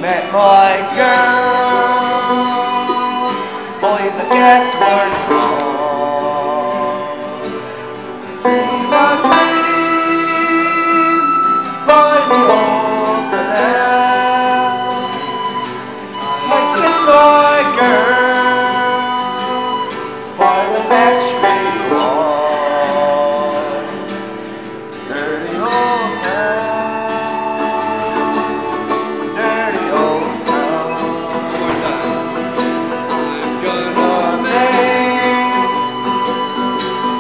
met my girl, boy, the guess was wrong. We were waiting by the old canal. I kissed my girl by the factory wall. Dirty old town, dirty old town. I'm gonna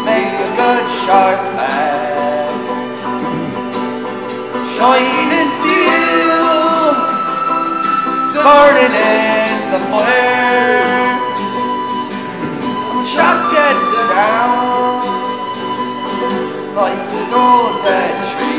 make a good sharp path, shining steel, burning in the flare. Shot it down like the old that tree.